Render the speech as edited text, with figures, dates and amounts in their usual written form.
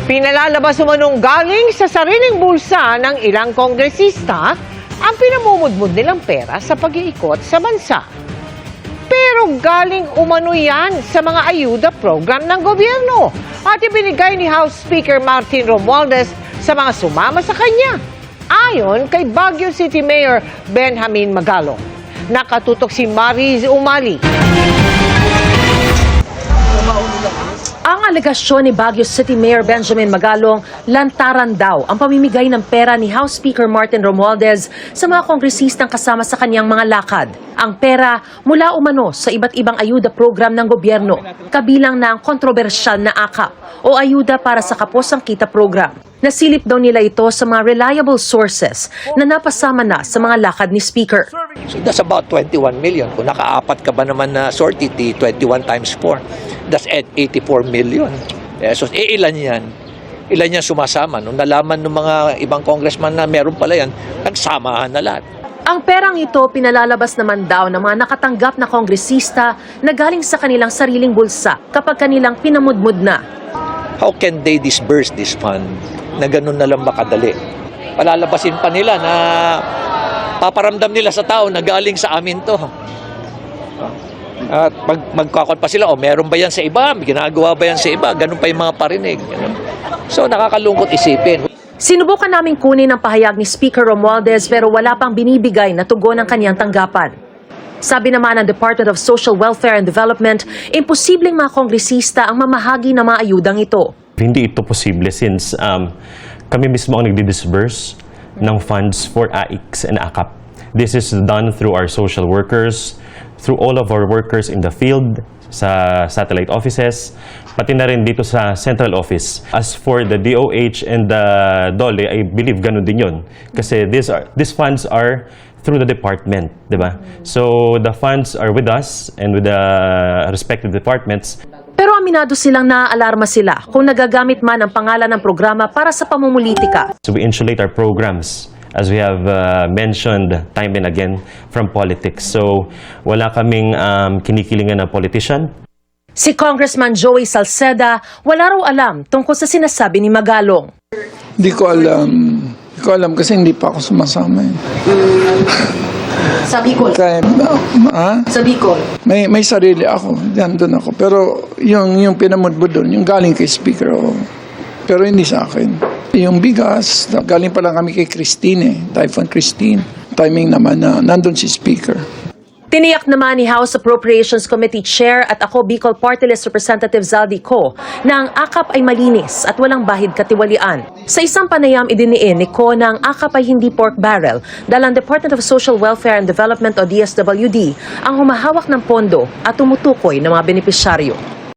Pinalalabas umanong galing sa sariling bulsa ng ilang kongresista ang pinamumudmud nilang pera sa pag-iikot sa bansa. Pero galing umano yan sa mga ayuda program ng gobyerno at ibinigay ni House Speaker Martin Romualdez sa mga sumama sa kanya. Ayon kay Baguio City Mayor Benjamin Magalong. Nakatutok si Mariz Umali. Ang alegasyon ni Baguio City Mayor Benjamin Magalong, lantaran daw ang pamimigay ng pera ni House Speaker Martin Romualdez sa mga kongresistang kasama sa kanyang mga lakad. Ang pera mula umano sa iba't ibang ayuda program ng gobyerno, kabilang na ang kontrobersyal na AKAP o Ayuda para sa Kaposang Kita program. Nasilip daw nila ito sa mga reliable sources na napasama na sa mga lakad ni Speaker. So that's about 21 million. Kung nakaapat ka ba naman na sortie, 21 times 4, that's 84 million. So ilan yan? Ilan yan sumasama? Nung nalaman ng mga ibang congressman na meron pala yan, nagsamahan na lahat. Ang perang ito pinalalabas naman daw ng mga nakatanggap na kongresista na galing sa kanilang sariling bulsa kapag kanilang pinamudmud na. How can they disburse this fund na ganun na lang makadali? Palalabasin pa nila na paparamdam nila sa tao na galing sa amin to. At magkakot pa sila, meron ba yan sa iba? Ginagawa ba yan sa iba? Ganun pa yung mga parinig. So nakakalungkot isipin. Sinubukan naming kunin ang pahayag ni Speaker Romualdez pero wala pang binibigay na tugon ng kanyang tanggapan. Sabi naman ng Department of Social Welfare and Development, imposibleng mga kongresista ang mamahagi ng mga ayudang ito. Hindi ito posible since kami mismo ang nagdi-disburse ng funds for AICS and AKAP. This is done through our social workers, through all of our workers in the field, sa satellite offices, pati na rin dito sa central office. As for the DOH and the DOLE, I believe ganun din yun. Kasi these funds are through the department, di ba? So the funds are with us and with the respective departments. Pero aminado silang naaalarma sila kung nagagamit man ang pangalan ng programa para sa pamumulitika. So we insulate our programs, as we have mentioned time and again, from politics. So wala kaming kinikilingan na politician. Si Congressman Joey Salceda, wala raw alam tungkol sa sinasabi ni Magalong. Hindi ko alam kasi hindi pa ako sumasama. Sa Bicol? Sa Bicol? May sarili ako, doon ako. Pero yung pinamudbud doon, yung galing kay Speaker, pero hindi sa akin. Yung bigas, galing pa lang kami kay Christine, Typhoon Christine. Timing naman na nandun si Speaker. Tiniyak naman ni House Appropriations Committee Chair at ako Bicol Party List Representative Zaldi Co na ang AKAP ay malinis at walang bahid katiwalian. Sa isang panayam idiniin ni Co na ang AKAP ay hindi pork barrel dahil ang Department of Social Welfare and Development o DSWD ang humahawak ng pondo at tumutukoy ng mga benepisyaryo.